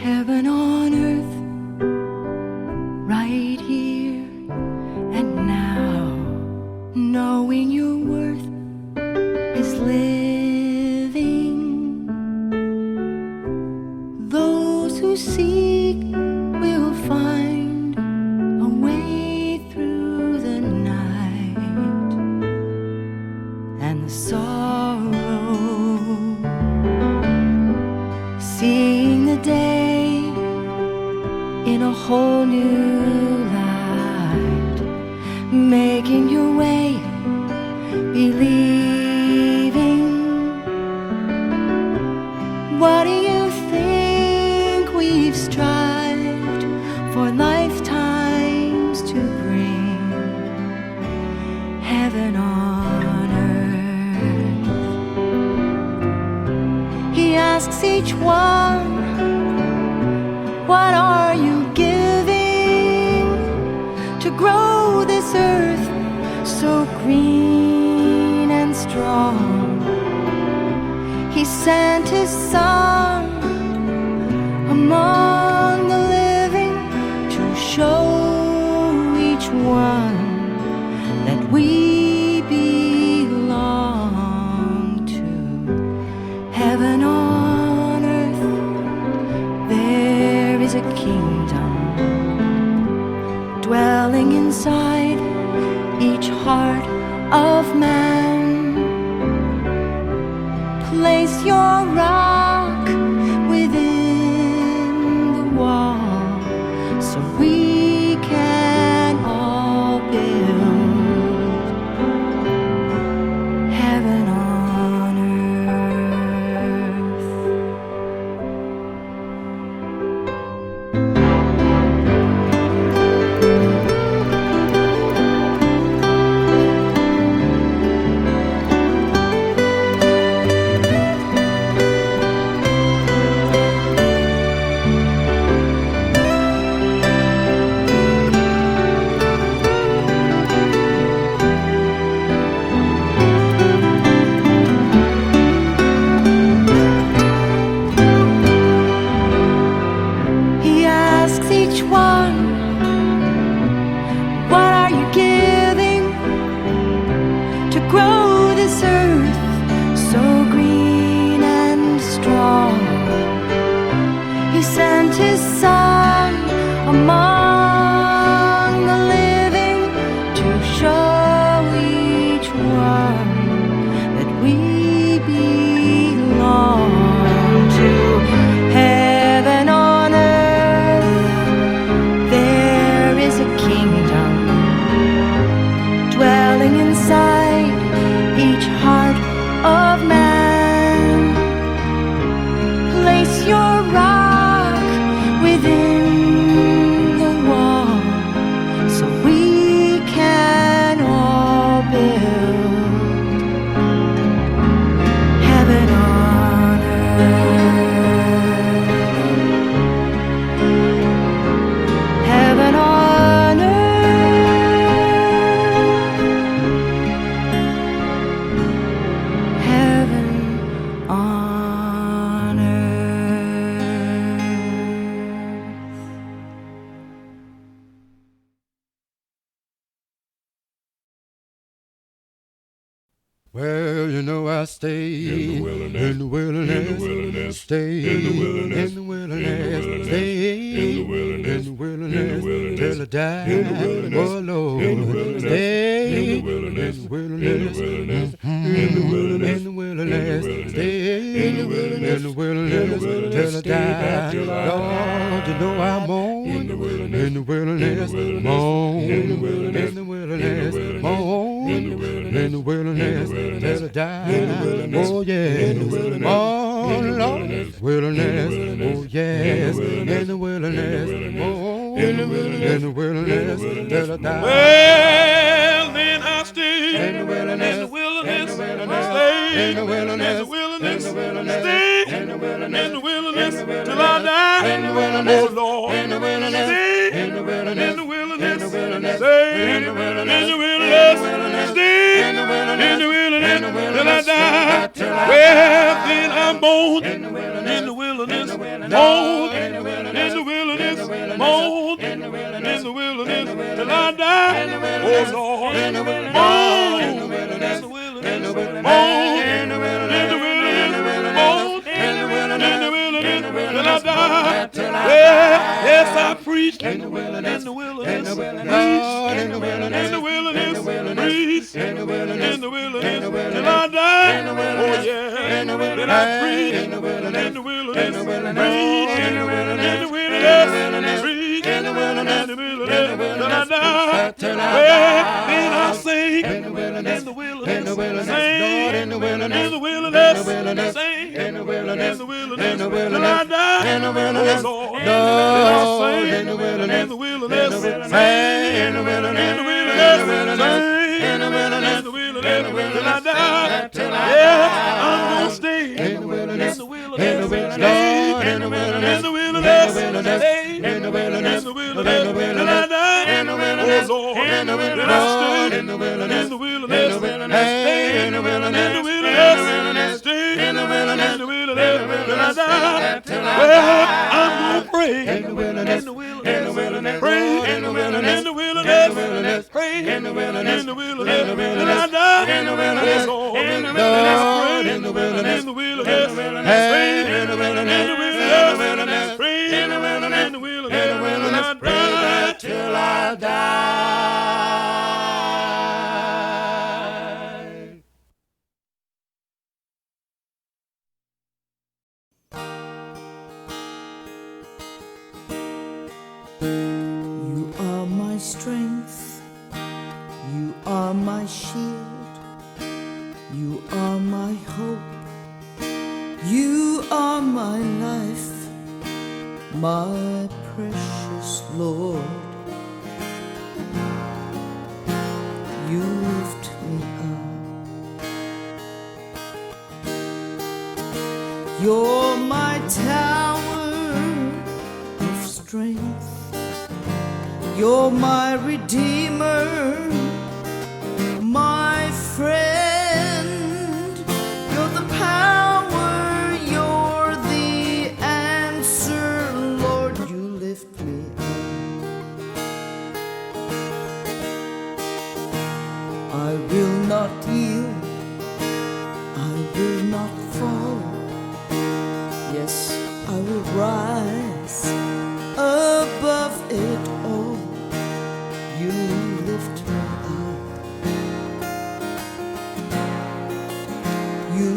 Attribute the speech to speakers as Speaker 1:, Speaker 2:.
Speaker 1: heaven on earth, right here and now. Knowing your worth is living. Those who seek will find a way through the night and the sorrow. Seeing the day in a whole new light, making your way, believing. What do you think we've strived for lifetimes to bring? Heaven on earth. He asks each one, what are you giving to grow this earth so green and strong? He sent his son among the living to show each one that we belong to heaven on earth. There is a kingdom dwelling inside each heart of man. Place your rock within the wall so we can all build heaven on earth. His son among the living to show each one that we belong to heaven on earth. There is a kingdom dwelling inside each heart of man. Place your rock within the wall so we can all build heaven on earth. Heaven on earth. Heaven on earth.
Speaker 2: Well, you know I stay
Speaker 3: in the wilderness,
Speaker 2: in the wilderness,
Speaker 3: in the wilderness,
Speaker 2: stay
Speaker 3: in the wilderness,
Speaker 2: in the wilderness, stay
Speaker 3: in the wilderness,
Speaker 2: in the wilderness,
Speaker 3: wilderness,
Speaker 2: till I die.
Speaker 3: in the wilderness,
Speaker 2: Oh Lord,
Speaker 3: in the wilderness,
Speaker 2: stay
Speaker 3: in the wilderness,
Speaker 2: in the wilderness,
Speaker 3: in the wilderness,
Speaker 2: in the wilderness, stay
Speaker 3: in the wilderness,
Speaker 2: in the wilderness, till I die. Lord, you know I'm on
Speaker 3: in the wilderness,
Speaker 2: in the wilderness, on
Speaker 3: in the wilderness,
Speaker 2: in the wilderness, on
Speaker 3: in the wilderness,
Speaker 2: in the wilderness, till I die.
Speaker 3: wilderness,
Speaker 2: Oh yeah,
Speaker 3: in the wilderness,
Speaker 2: oh
Speaker 3: in the
Speaker 2: Lord,
Speaker 3: wilderness,
Speaker 2: wilderness, oh yes, in the wilderness, oh in the wilderness, till I die.
Speaker 3: Well, then I stay
Speaker 2: In the wilderness,
Speaker 3: in the wilderness,
Speaker 2: in the wilderness,
Speaker 3: stay
Speaker 2: in the wilderness,
Speaker 3: in the wilderness,
Speaker 2: in the wilderness,
Speaker 3: stay
Speaker 2: in the wilderness,
Speaker 3: in the wilderness,
Speaker 2: in the wilderness,
Speaker 3: till I die.
Speaker 2: in the wilderness,
Speaker 3: Oh Lord,
Speaker 2: in the wilderness,
Speaker 3: stay
Speaker 2: in the wilderness,
Speaker 3: in the wilderness,
Speaker 2: in the wilderness,
Speaker 3: stay
Speaker 2: in the wilderness,
Speaker 3: in the wilderness, stay
Speaker 2: in the wilderness,
Speaker 3: in the wilderness, till I die.
Speaker 2: till I
Speaker 3: Well,
Speaker 2: die.
Speaker 3: then I'm born
Speaker 2: In the wilderness,
Speaker 3: in the wilderness,
Speaker 2: in the wilderness,
Speaker 3: born
Speaker 2: in the wilderness,
Speaker 3: Oh, Lord.
Speaker 2: in the wilderness,
Speaker 3: Moan
Speaker 2: in the wilderness,
Speaker 3: in the wilderness.
Speaker 2: in the wilderness,
Speaker 3: Moan
Speaker 2: in the wilderness,
Speaker 3: in the wilderness. Moan
Speaker 2: in the wilderness,
Speaker 3: in the wilderness.
Speaker 2: in the
Speaker 3: Till I
Speaker 2: wilderness,
Speaker 3: die.
Speaker 2: till I
Speaker 3: Well,
Speaker 2: die.
Speaker 3: yes, I preached
Speaker 2: In the wilderness,
Speaker 3: in the
Speaker 2: in
Speaker 3: wilderness.
Speaker 2: the wilderness,
Speaker 3: Preached
Speaker 2: in the wilderness,
Speaker 3: in the wilderness.
Speaker 2: in the wilderness,
Speaker 3: Preached
Speaker 2: in the wilderness,
Speaker 3: in the wilderness.
Speaker 2: in the wilderness,
Speaker 3: Till I die.
Speaker 2: in the
Speaker 3: Oh,
Speaker 2: wilderness,
Speaker 3: yeah.
Speaker 2: in the
Speaker 3: Then I
Speaker 2: wilderness,
Speaker 3: preached
Speaker 2: in the wilderness,
Speaker 3: in the wilderness.
Speaker 2: in the wilderness,
Speaker 3: Preached
Speaker 2: in the wilderness,
Speaker 3: in the
Speaker 2: in the
Speaker 3: wilderness.
Speaker 2: wilderness,
Speaker 3: Preached
Speaker 2: in the wilderness,
Speaker 3: in the
Speaker 2: in the
Speaker 3: wilderness. Till I
Speaker 2: wilderness,
Speaker 3: die.
Speaker 2: till I
Speaker 3: Well,
Speaker 2: die.
Speaker 3: then I sing
Speaker 2: In the wilderness,
Speaker 3: in the wilderness.
Speaker 2: in the wilderness,
Speaker 3: Sing
Speaker 2: Lord, in the wilderness,
Speaker 3: in the wilderness.
Speaker 2: in the wilderness,
Speaker 3: Sing
Speaker 2: in the wilderness,
Speaker 3: in the wilderness.
Speaker 2: in the
Speaker 3: Till I
Speaker 2: wilderness,
Speaker 3: die.
Speaker 2: in the wilderness,
Speaker 3: Oh, Lord.
Speaker 2: Lord,
Speaker 3: Then I sing
Speaker 2: in the wilderness,
Speaker 3: in the wilderness.
Speaker 2: in the wilderness,
Speaker 3: Sing
Speaker 2: in the wilderness,
Speaker 3: in the
Speaker 2: in
Speaker 3: wilderness.
Speaker 2: the wilderness,
Speaker 3: Sing
Speaker 2: in the wilderness,
Speaker 3: in the wilderness.
Speaker 2: in the wilderness,
Speaker 3: Till I die.
Speaker 2: till I
Speaker 3: Yeah,
Speaker 2: die.
Speaker 3: I'm gonna stay
Speaker 2: In the wilderness,
Speaker 3: in the wilderness.
Speaker 2: in the wilderness,
Speaker 3: Stay
Speaker 2: Lord, in the wilderness,
Speaker 3: in the
Speaker 2: in
Speaker 3: wilderness.
Speaker 2: the wilderness,
Speaker 3: Stay
Speaker 2: in the wilderness,
Speaker 3: in the wilderness.
Speaker 2: in the
Speaker 3: Till I
Speaker 2: wilderness,
Speaker 3: die.
Speaker 2: in the wilderness,
Speaker 3: Oh, Lord.
Speaker 2: in the
Speaker 3: Then
Speaker 2: wilderness,
Speaker 3: I stay
Speaker 2: Lord, in the wilderness,
Speaker 3: in the
Speaker 2: in
Speaker 3: wilderness.
Speaker 2: the wilderness,
Speaker 3: Stay
Speaker 2: in the wilderness,
Speaker 3: in the
Speaker 2: in the
Speaker 3: wilderness.
Speaker 2: wilderness,
Speaker 3: Stay
Speaker 2: in the wilderness,
Speaker 3: in the wilderness. Till I die.
Speaker 2: till I
Speaker 3: Well,
Speaker 2: die.
Speaker 3: I'm gonna pray
Speaker 2: In the wilderness,
Speaker 3: in the wilderness.
Speaker 2: in the wilderness,
Speaker 3: Pray
Speaker 2: in the wilderness,
Speaker 3: in the
Speaker 2: in the
Speaker 3: wilderness.
Speaker 2: wilderness,
Speaker 3: Pray
Speaker 2: in the wilderness,
Speaker 3: in the
Speaker 2: in
Speaker 3: wilderness.
Speaker 2: the
Speaker 3: Till I
Speaker 2: wilderness,
Speaker 3: die.
Speaker 2: in the wilderness,
Speaker 3: Oh, Lord.
Speaker 2: in the
Speaker 3: Pray
Speaker 2: wilderness, in the wilderness,
Speaker 3: in the
Speaker 2: in
Speaker 3: wilderness.
Speaker 2: the wilderness,
Speaker 3: Pray
Speaker 2: in the wilderness,
Speaker 3: in the
Speaker 2: in the
Speaker 3: wilderness.
Speaker 2: wilderness,
Speaker 3: Pray
Speaker 2: in the wilderness,
Speaker 3: in the wilderness.
Speaker 2: in the wilderness,
Speaker 3: Till I
Speaker 2: pray
Speaker 3: die.
Speaker 2: that till I die.
Speaker 4: You are my strength, you are my shield, you are my hope, you are my life, my precious Lord. You lift me up. You're my tower of strength. You're my redeemer, my friend. You're the power, you're the answer, Lord, you lift me up. I will not yield, I will not fall. Yes, I will rise above it all. You lift me up. You